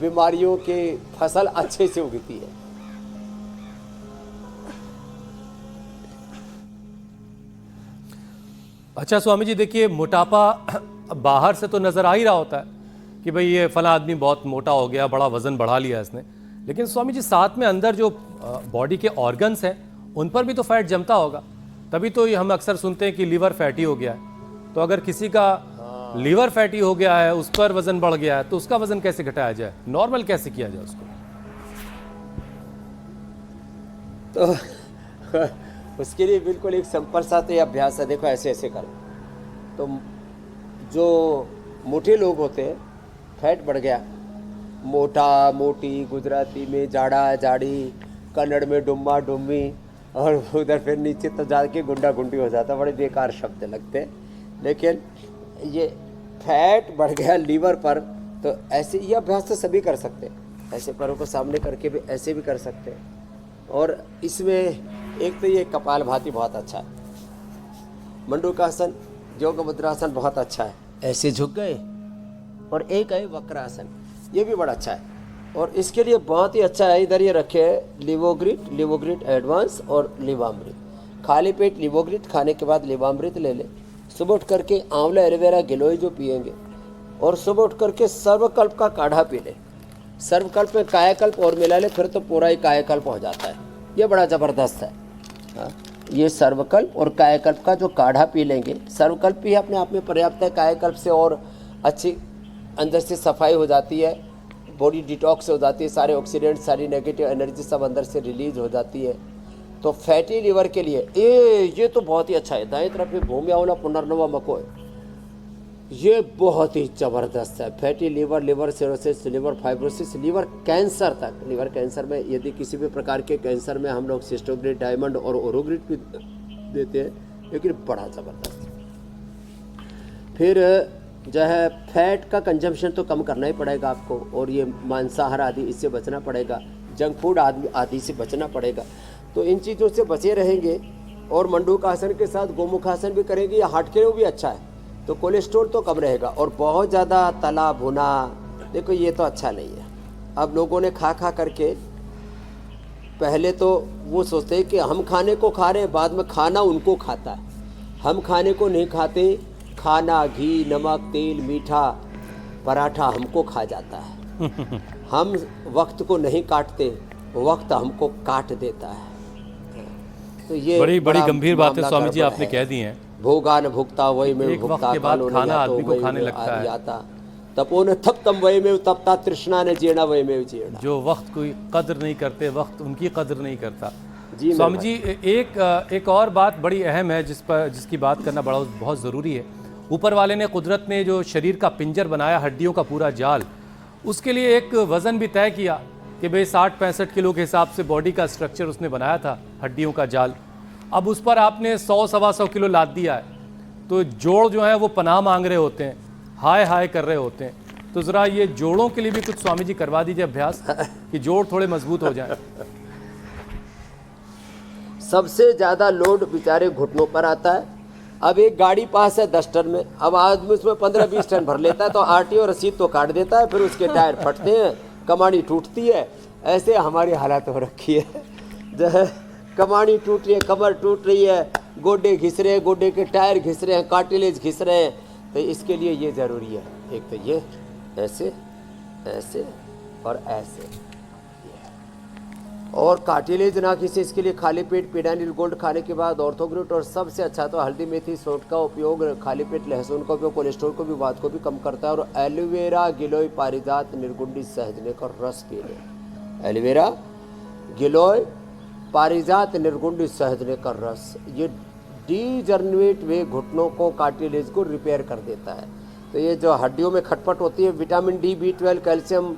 बीमारियों के फसल अच्छे से उगती है। अच्छा स्वामी जी देखिए, मोटापा बाहर से तो नज़र आ ही रहा होता है कि भाई ये फला आदमी बहुत मोटा हो गया, बड़ा वजन बढ़ा लिया इसने, लेकिन स्वामी जी साथ में अंदर जो बॉडी के ऑर्गन्स हैं उन पर भी तो फैट जमता होगा, तभी तो ये हम अक्सर सुनते हैं कि लीवर फैटी हो गया है। तो अगर किसी का लीवर फैटी हो गया है, उस पर वजन बढ़ गया है, तो उसका वजन कैसे घटाया जाए, नॉर्मल कैसे किया जाए उसको? तो उसके लिए बिल्कुल एक सिंपल सा तो ये अभ्यास है। देखो ऐसे ऐसे करो तो जो मोटे लोग होते हैं, फैट बढ़ गया, मोटा मोटी, गुजराती में जाड़ा जाड़ी, कन्नड़ में डुम्मा डुम्मी, और उधर फिर नीचे तो जाके गुंडा गुंडी हो जाता। बड़े बेकार शब्द लगते हैं, लेकिन ये फैट बढ़ गया लीवर पर, तो ऐसे ये अभ्यास तो सभी कर सकते हैं। ऐसे पैरों को सामने करके भी ऐसे भी कर सकते हैं। और इसमें एक तो ये कपाल भाती बहुत अच्छा है, मंडूकासन, योग मुद्रासन बहुत अच्छा है, ऐसे झुक गए, और एक है वक्रासन, ये भी बड़ा अच्छा है। और इसके लिए बहुत ही अच्छा है, इधर ये रखे है लिवोग्रिट, लिवोग्रिट एडवांस और लिवामृत। खाली पेट लिवोग्रिट खाने के बाद लिवामृत ले ले, सुबह उठ करके आंवला एलोवेरा गिलोय जो पिएंगे, और सुबह उठ करके सर्वकल्प का काढ़ा पी ले। सर्वकल्प में कायाकल्प और मिला ले, फिर तो पूरा ही कायाकल्प हो जाता है। ये बड़ा ज़बरदस्त है। हाँ, ये सर्वकल्प और कायाकल्प का जो काढ़ा पी लेंगे, सर्वकल्प भी अपने आप में पर्याप्त है, कायाकल्प से और अच्छी अंदर से सफाई हो जाती है, बॉडी डिटॉक्स हो जाती है, सारे ऑक्सीडेंट, सारी नेगेटिव एनर्जी सब अंदर से रिलीज हो जाती है। तो फैटी लीवर के लिए ये तो बहुत ही अच्छा है। दाएं तरफ में भूमि आंवला पुनर्नवा मकोय, ये बहुत ही ज़बरदस्त है। Fatty liver, liver cirrhosis, liver fibrosis, liver cancer तक। लिवर कैंसर में यदि किसी भी प्रकार के कैंसर में हम लोग सिस्टोग्रिड, डायमंड और ओरोग्रिड भी देते हैं, लेकिन बड़ा ज़बरदस्त। फिर जो है फैट का कंजम्पशन तो कम करना ही पड़ेगा आपको, और ये मांसाहार आदि इससे बचना पड़ेगा, जंक फूड आदि से बचना पड़ेगा। तो इन चीज़ों से बचे रहेंगे, और मंडूकासन के साथ गोमुखासन भी करेंगे, या हार्ट के लिए भी अच्छा है, तो कोलेस्ट्रॉल तो कम रहेगा। और बहुत ज़्यादा तला भुना, देखो ये तो अच्छा नहीं है। अब लोगों ने खा खा करके, पहले तो वो सोचते हैं कि हम खाने को खा रहे हैं, बाद में खाना उनको खाता है। हम खाने को नहीं खाते, खाना घी, नमक, तेल, मीठा, पराठा हमको खा जाता है। हम वक्त को नहीं काटते, वक्त हमको काट देता है। तो ये बड़ी बड़ा गंभीर बात है मामला स्वामी जी, गड़बड़ आपने है। कह दी हैं। भोगा न भुगता वही में एक वक्त भुगता, के बाद कालो न खाना जातो आदमी को वही खाने में लगता है। आता। तपो न तप तम वयमेव तपता तृष्णा न जीर्णा वयमेव जीर्णा। जो वक्त कोई कदर नहीं करते, वक्त उनकी कदर नहीं करता। जी स्वामी जी, एक और बात बड़ी अहम है जिसकी बात करना बहुत ज़रूरी है। ऊपर वाले ने, कुदरत ने जो शरीर का पिंजर बनाया, हड्डियों का पूरा जाल, उसके लिए एक वज़न भी तय किया कि भाई 60-65 किलो के हिसाब से बॉडी का स्ट्रक्चर उसने बनाया था, हड्डियों का जाल। अब उस पर आपने 100-125 किलो लाद दिया है, तो जोड़ जो है वो पनाह मांग रहे होते हैं, हाय हाय कर रहे होते हैं। तो ज़रा ये जोड़ों के लिए भी कुछ स्वामी जी करवा दीजिए अभ्यास, कि जोड़ थोड़े मजबूत हो जाएं। सबसे ज़्यादा लोड बेचारे घुटनों पर आता है। अब एक गाड़ी पास है 10 टन में, अब आदमी उसमें 15-20 टन भर लेता है, तो आरटीओ रसीद तो काट देता है, फिर उसके टायर फटते हैं, कमानी टूटती है। ऐसे हमारी हालत हो रखी है, जो है कमानी टूट रही है, कमर टूट रही है, गोडे घिस रहे हैं, गोडे के टायर घिस रहे हैं, कार्टिलेज घिस रहे हैं। तो इसके लिए ये ज़रूरी है, एक तो ये ऐसे ऐसे और ऐसे, और कार्टिलेज ना किसी, इसके लिए खाली पेट पीडानिल गोल्ड खाने के बाद ऑर्थोग्रिट, और सबसे अच्छा तो हल्दी मेथी सौंठ का उपयोग, खाली पेट लहसुन का उपयोग कोलेस्ट्रॉल को भी, बात को भी कम करता है। और एलोवेरा गिलोय पारिजात निर्गुंडी सहजने का रस पी लें। एलोवेरा गिलोय पारिजात निर्गुंडी सहजने का रस, ये डीजनरेट वे घुटनों को, कार्टिलेज को रिपेयर कर देता है। तो ये जो हड्डियों में खटपट होती है, विटामिन डी, B12, कैल्शियम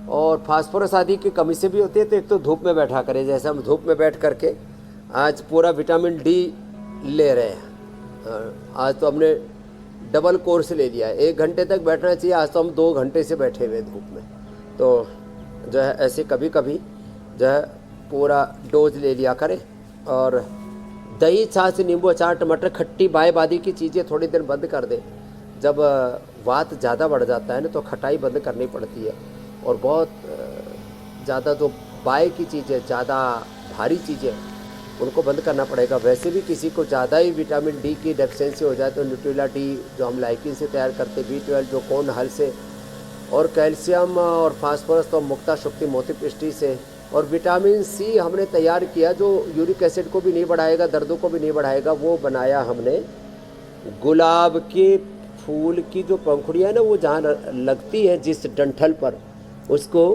और फास्फोरस आदि की कमी से भी होती है। तो एक तो धूप में बैठा करें, जैसे हम धूप में बैठ करके आज पूरा विटामिन डी ले रहे हैं। आज तो हमने डबल कोर्स ले लिया है, 1 घंटे तक बैठना चाहिए, आज तो हम 2 घंटे से बैठे हुए धूप में। तो जो है ऐसे कभी कभी जो है पूरा डोज ले लिया करें। और दही, छाछ, नींबू, अचार, टमाटर, खट्टी बाय बादी की चीज़ें थोड़ी देर बंद कर दें। जब वात ज़्यादा बढ़ जाता है ना, तो खटाई बंद करनी पड़ती है। और बहुत ज़्यादा जो बाय की चीज़ें, ज़्यादा भारी चीज़ें, उनको बंद करना पड़ेगा। वैसे भी किसी को ज़्यादा ही विटामिन डी की डेफिशिएंसी हो जाए तो न्यूट्रिला डी जो हम लाइकिन से तैयार करते, B12 जो कौन हल से, और कैल्शियम और फास्फोरस तो मुक्ता शुक्ति मोती पिष्टी से, और विटामिन सी हमने तैयार किया जो यूरिक एसिड को भी नहीं बढ़ाएगा, दर्दों को भी नहीं बढ़ाएगा। वो बनाया हमने गुलाब के फूल की जो पंखुड़ियाँ ना, वो जहाँ लगती है जिस डंठल पर, उसको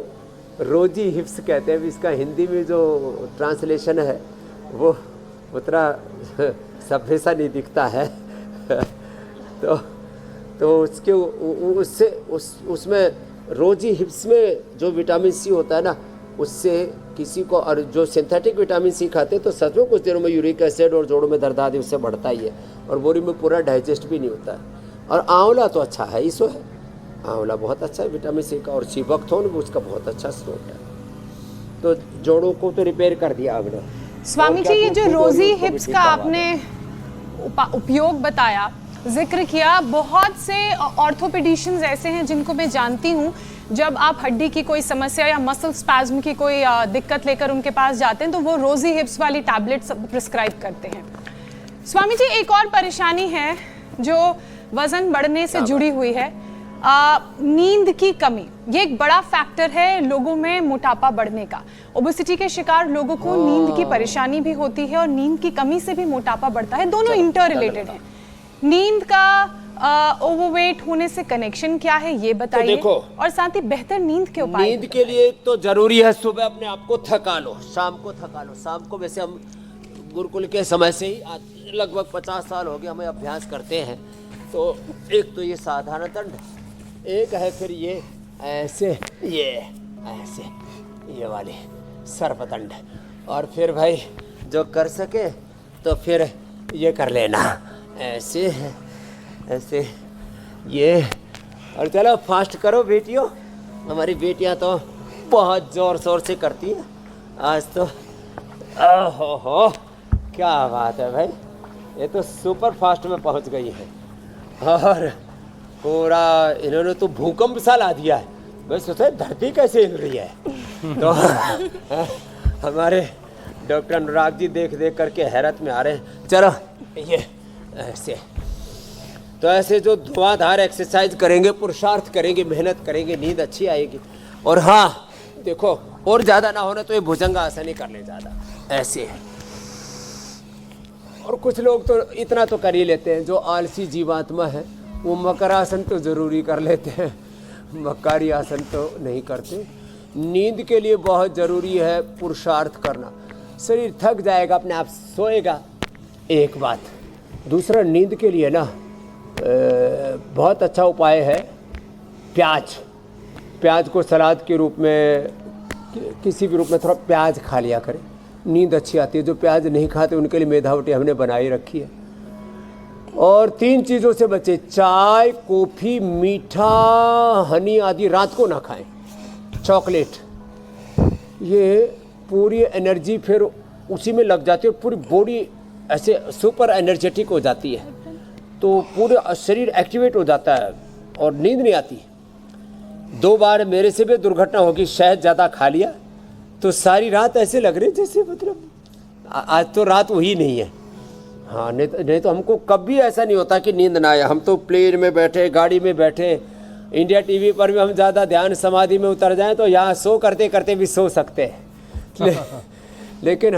रोजी हिप्स कहते हैं। इसका हिंदी में जो ट्रांसलेशन है वो उतना सभ्य सा नहीं दिखता है। तो उसके उससे उसमें रोजी हिप्स में जो विटामिन सी होता है ना, उससे किसी को, और जो सिंथेटिक विटामिन सी खाते हैं तो सच में कुछ दिनों में यूरिक एसिड और जोड़ों में दर्द आदि उससे बढ़ता ही है, और बोरी में पूरा डाइजेस्ट भी नहीं होता है। और आंवला तो अच्छा है, इसो है, आंवला बहुत अच्छा है विटामिन सी का, और सीबकथोर्न भी उसका बहुत अच्छा स्रोत है। तो जोड़ों को तो रिपेयर कर दिया हमने। स्वामी जी, ये जो रोजी हिप्स का आपने उपयोग बताया, जिक्र किया, बहुत से ऑर्थोपेडिशियंस ऐसे हैं जिनको मैं जानती हूँ, जब आप हड्डी की कोई समस्या या मसल स्पैज्म की कोई दिक्कत लेकर उनके पास जाते हैं तो वो रोजी हिप्स वाली टैबलेट्स प्रिस्क्राइब करते हैं। स्वामी जी, एक और परेशानी है जो वजन बढ़ने से जुड़ी हुई है, नींद की कमी। ये एक बड़ा फैक्टर है लोगों में मोटापा बढ़ने का। ओबेसिटी के शिकार लोगों को नींद की परेशानी भी होती है, और नींद की कमी से भी मोटापा बढ़ता है। दोनों इंटर रिलेटेड हैं। नींद का ओवरवेट होने से कनेक्शन क्या है, ये बताइए। तो देखो, और साथ ही बेहतर नींद के उपाय। नींद के लिए तो जरूरी है सुबह अपने आप को थका लो, शाम को थका लो। शाम को वैसे हम गुरुकुल के समय से ही लगभग 50 साल हो गए हमें अभ्यास करते हैं। तो एक तो ये साधारण दंड, एक है फिर ये ऐसे, ये ऐसे, ये वाले सर्पदंड, और फिर भाई जो कर सके तो फिर ये कर लेना, ऐसे ऐसे, ये। और चलो फास्ट करो बेटियों, हमारी बेटियां तो बहुत जोर शोर से करती हैं आज तो। ओहो, क्या बात है भाई, ये तो सुपर फास्ट में पहुंच गई है, और पूरा इन्होंने तो भूकंप सा ला दिया है। बस सोचे धरती कैसे हिल रही है। तो हमारे डॉक्टर अनुराग जी देख देख करके हैरत में आ रहे हैं। चलो ये ऐसे, तो ऐसे जो धुआंधार एक्सरसाइज करेंगे, पुरुषार्थ करेंगे, मेहनत करेंगे, नींद अच्छी आएगी। और हाँ देखो, और ज़्यादा ना होने तो ये भुजंगासन ही कर ले ज़्यादा, ऐसे। और कुछ लोग तो इतना तो कर ही लेते हैं, जो आलसी जीवात्मा है वो मकरासन तो ज़रूरी कर लेते हैं। मक्कारी आसन तो नहीं करते। नींद के लिए बहुत ज़रूरी है पुरुषार्थ करना। शरीर थक जाएगा, अपने आप सोएगा, एक बात। दूसरा, नींद के लिए ना बहुत अच्छा उपाय है प्याज को सलाद के रूप में, किसी भी रूप में थोड़ा प्याज खा लिया करें, नींद अच्छी आती है। जो प्याज नहीं खाते उनके लिए मेधावटी हमने बनाई रखी है। और 3 चीज़ों से बचे, चाय, कॉफ़ी, मीठा, हनी आदि रात को ना खाएं। चॉकलेट, ये पूरी एनर्जी फिर उसी में लग जाती है और पूरी बॉडी ऐसे सुपर एनर्जेटिक हो जाती है, तो पूरा शरीर एक्टिवेट हो जाता है और नींद नहीं आती। 2 बार मेरे से भी दुर्घटना होगी, शहद ज़्यादा खा लिया तो सारी रात ऐसे लग रही जैसे मतलब आज तो रात वही नहीं है। हाँ, नहीं तो हमको कभी ऐसा नहीं होता कि नींद ना आए। हम तो प्लेन में बैठे, गाड़ी में बैठे, इंडिया टीवी पर भी हम ज़्यादा ध्यान समाधि में उतर जाएं तो यहाँ शो करते करते भी सो सकते हैं। लेकिन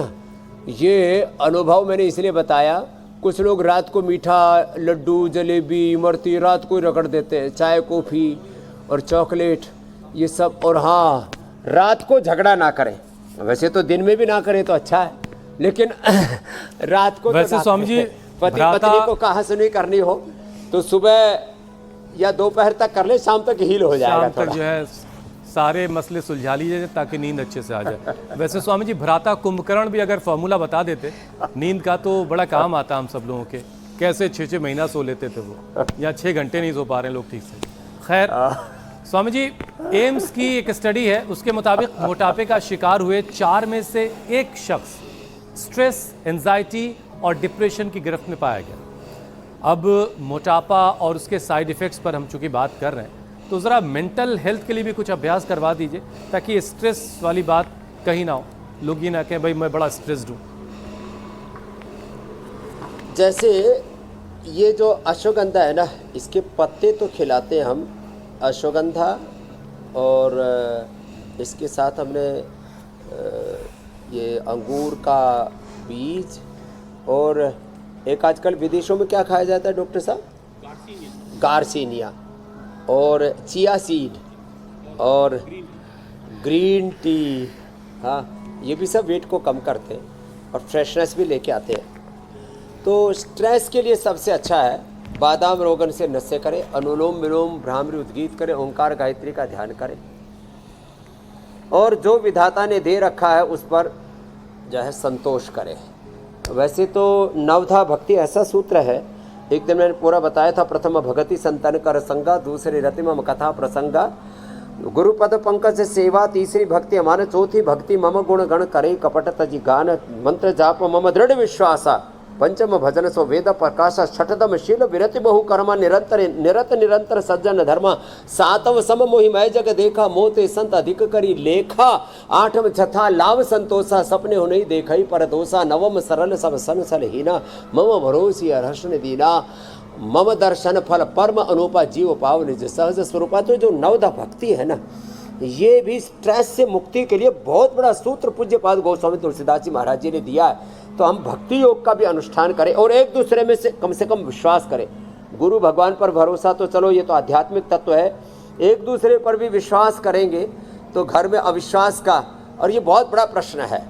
ये अनुभव मैंने इसलिए बताया, कुछ लोग रात को मीठा, लड्डू, जलेबी, इमरती रात को ही रगड़ देते हैं, चाय, कॉफ़ी और चॉकलेट ये सब। और हाँ, रात को झगड़ा ना करें। वैसे तो दिन में भी ना करें तो अच्छा है, लेकिन रात को वैसे तो स्वामी जी, पति पत्नी को कहा सुनी करनी हो तो सुबह या दोपहर तक कर ले, शाम तक हील हो जाएगा। शाम तक जो है सारे मसले सुलझा लीजिए ताकि नींद अच्छे से आ जाए। वैसे स्वामी जी, भ्राता कुंभकर्ण भी अगर फॉर्मूला बता देते नींद का तो बड़ा काम आता हम सब लोगों के। कैसे 6-6 महीना सो लेते थे वो, या 6 घंटे नहीं सो पा रहे लोग ठीक से। खैर स्वामी जी, एम्स की एक स्टडी है, उसके मुताबिक मोटापे का शिकार हुए 4 में से 1 शख्स स्ट्रेस, एंजाइटी और डिप्रेशन की गिरफ्त में पाया गया। अब मोटापा और उसके साइड इफ़ेक्ट्स पर हम चूंकि बात कर रहे हैं, तो ज़रा मेंटल हेल्थ के लिए भी कुछ अभ्यास करवा दीजिए ताकि स्ट्रेस वाली बात कहीं ना हो, लोग ये ना कहें भाई मैं बड़ा स्ट्रेस्ड हूँ। जैसे ये जो अश्वगंधा है ना, इसके पत्ते तो खिलाते हैं हम, अश्वगंधा, और इसके साथ हमने ये अंगूर का बीज, और एक आजकल विदेशों में क्या खाया जाता है डॉक्टर साहब, गार्सिनिया, और चिया सीड और ग्रीन टी। हाँ, ये भी सब वेट को कम करते हैं और फ्रेशनेस भी लेके आते हैं। तो स्ट्रेस के लिए सबसे अच्छा है बादाम रोगन से नशे करें, अनुलोम विलोम, भ्रामरी उद्गीत करें, ओंकार गायत्री का ध्यान करें, और जो विधाता ने दे रखा है उस पर जो है संतोष करें। वैसे तो नवधा भक्ति ऐसा सूत्र है, एक दिन मैंने पूरा बताया था। प्रथम भगति संतन कर संगा, दूसरी रतिमम कथा प्रसंगा, गुरुपद पंकज सेवा, तीसरी भक्ति अमान, चौथी भक्ति मम गुण गण करे कपट तजी गान, मंत्र जाप मम दृढ़ विश्वासा, पंचम भजन सो वेद प्रकाश, छठदम शील विरति बहु कर्मा, निरंतर निरत निरंतर सज्जन धर्मा, सातव सम मोहि मैं जग देखा, मोते संत अधिक करी लेखा, आठम छथा लाभ संतोषा, सपने हो नहीं देखई पर दोषा, नवम सरल सब सन सल हीना, मम भरोसी हर्षण दीना, मम दर्शन फल परम अनुपा, जीव पाव निज सहज स्वरूपा। तो जो नवधा भक्ति है ना, ये भी स्ट्रेस से मुक्ति के लिए बहुत बड़ा सूत्र पूज्यपाद गोस्वामी तुलसीदास जी महाराज जी ने दिया है। तो हम भक्ति योग का भी अनुष्ठान करें और एक दूसरे में से कम विश्वास करें। गुरु भगवान पर भरोसा तो चलो ये तो आध्यात्मिक तत्व है, एक दूसरे पर भी विश्वास करेंगे तो घर में अविश्वास का, और ये बहुत बड़ा प्रश्न है,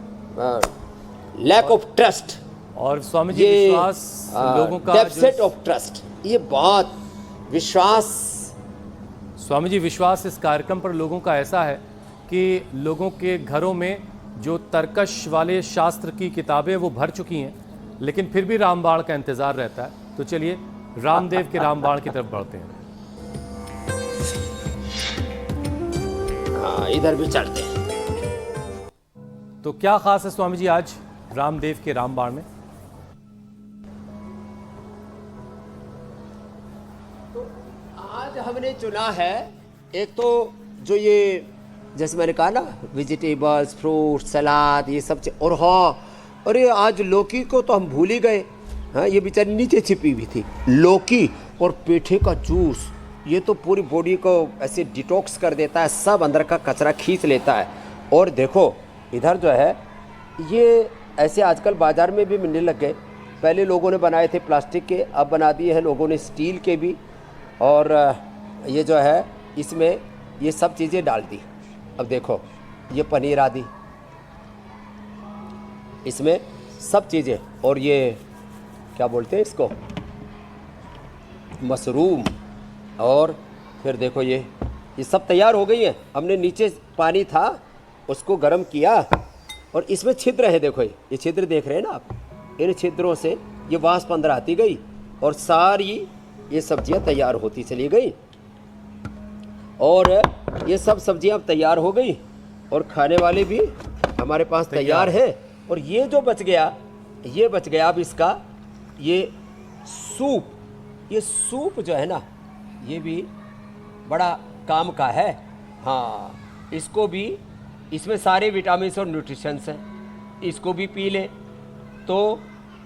लैक ऑफ ट्रस्ट, और स्वामी जी विश्वास लोगों का डेफिसिट ऑफ ट्रस्ट, ये बहुत विश्वास। स्वामी जी विश्वास इस कार्यक्रम पर लोगों का ऐसा है कि लोगों के घरों में जो तर्कश वाले शास्त्र की किताबें वो भर चुकी हैं, लेकिन फिर भी रामबाण का इंतजार रहता है। तो चलिए रामदेव के रामबाण की तरफ बढ़ते हैं। हाँ, इधर भी चलते हैं। तो क्या खास है स्वामी जी आज रामदेव के रामबाण में? तो आज हमने चुना है, एक तो जो ये जैसे मैंने कहा ना, वेजिटेबल्स, फ्रूट, सलाद, ये सब चीज़। और हाँ, अरे आज लौकी को तो हम भूल ही गए। हाँ, ये बेचारी नीचे छिपी हुई थी, लौकी और पेठे का जूस, ये तो पूरी बॉडी को ऐसे डिटॉक्स कर देता है, सब अंदर का कचरा खींच लेता है। और देखो इधर जो है ये ऐसे आजकल बाज़ार में भी मिलने लग गए। पहले लोगों ने बनाए थे प्लास्टिक के, अब बना दिए हैं लोगों ने स्टील के भी। और ये जो है इसमें ये सब चीज़ें डाल दी। अब देखो ये पनीर आदि इसमें सब चीज़ें, और ये क्या बोलते हैं इसको, मशरूम, और फिर देखो ये सब तैयार हो गई है। हमने नीचे पानी था उसको गर्म किया, और इसमें छिद्र है, देखो ये छिद्र देख रहे हैं ना आप, इन छिद्रों से ये वाष्प अंदर आती गई और सारी ये सब्जियां तैयार होती चली गई, और ये सब सब्जियां अब तैयार हो गई और खाने वाले भी हमारे पास तैयार है। और ये जो बच गया, ये बच गया अब इसका ये सूप, ये सूप जो है ना ये भी बड़ा काम का है। हाँ, इसको भी, इसमें सारे विटामिन और न्यूट्रिशंस हैं, इसको भी पी ले तो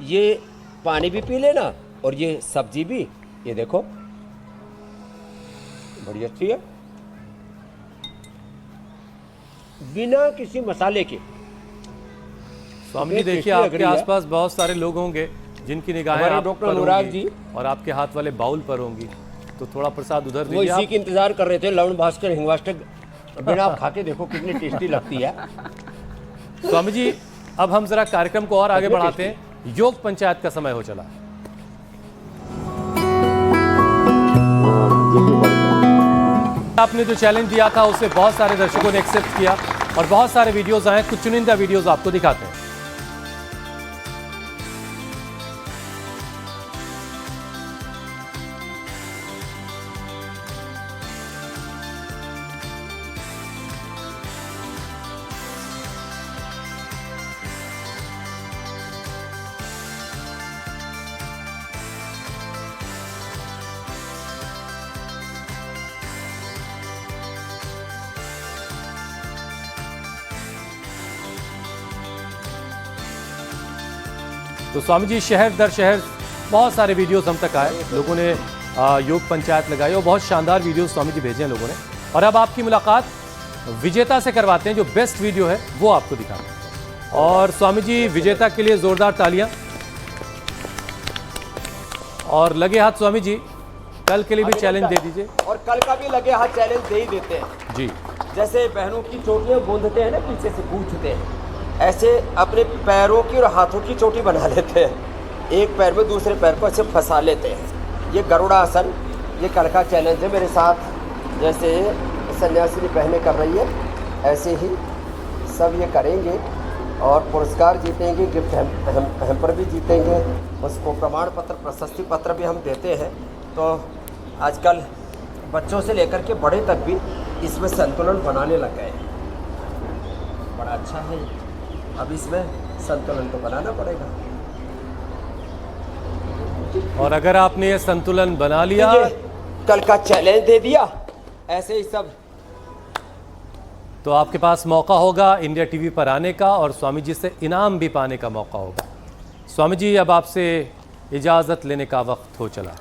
ये पानी भी पी लेना और ये सब्जी भी, ये देखो बड़ी अच्छी है, बिना किसी मसाले के। स्वामी जी ये देखिए, टेस्टी लग आपके रही है। आसपास बहुत सारे लोग होंगे जिनकी निगाहें हमारे आप डॉक्टर पर अनुराग होंगी जी। और आपके हाथ वाले बाउल पर होंगी, तो थोड़ा प्रसाद उधर वो दीजिए इसी आप। की इंतजार कर रहे थे, लवण भास्कर हिंगवाष्टक, बिना आप खा के देखो कितनी टेस्टी लगती है। स्वामी जी, अब हम जरा कार्यक्रम को और आगे बढ़ाते हैं। योग पंचायत का समय हो चला। आपने जो चैलेंज दिया था उसे बहुत सारे दर्शकों ने एक्सेप्ट किया और बहुत सारे वीडियोस आए, कुछ चुनिंदा वीडियोस आपको दिखाते हैं। तो स्वामी जी, शहर दर शहर बहुत सारे वीडियोस हम तक आए, लोगों ने योग पंचायत लगाई और बहुत शानदार वीडियोस स्वामी जी भेजे हैं लोगों ने। और अब आपकी मुलाकात विजेता से करवाते हैं, जो बेस्ट वीडियो है वो आपको दिखाते हैं। और स्वामी जी, विजेता के लिए जोरदार तालियां। और लगे हाथ स्वामी जी, कल के लिए भी चैलेंज दे दीजिए। और कल का भी लगे हाथ चैलेंज दे ही देते हैं जी। जैसे बहनों की चोटियां गूंथते हैं ना, पीछे से गूंथते हैं, ऐसे अपने पैरों की और हाथों की चोटी बना लेते हैं, एक पैर में दूसरे पैर को ऐसे फंसा लेते हैं। ये गरुड़ासन, ये कल का चैलेंज है मेरे साथ। जैसे सन्यासिनी बहनें कर रही है ऐसे ही सब ये करेंगे और पुरस्कार जीतेंगे, गिफ्ट हैम्पर भी जीतेंगे, उसको प्रमाण पत्र, प्रशस्ति पत्र भी हम देते हैं। तो आजकल बच्चों से लेकर के बड़े तक भी इसमें संतुलन बनाने लग गए। बड़ा अच्छा है, अब इसमें संतुलन तो बनाना पड़ेगा। और अगर आपने ये संतुलन बना लिया, कल का चैलेंज दे दिया, ऐसे ही सब, तो आपके पास मौका होगा इंडिया टीवी पर आने का और स्वामी जी से इनाम भी पाने का मौका होगा। स्वामी जी, अब आपसे इजाज़त लेने का वक्त हो चला।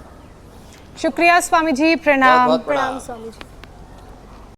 शुक्रिया स्वामी जी, प्रणाम। बहुत-बहुत प्रणाम स्वामी जी।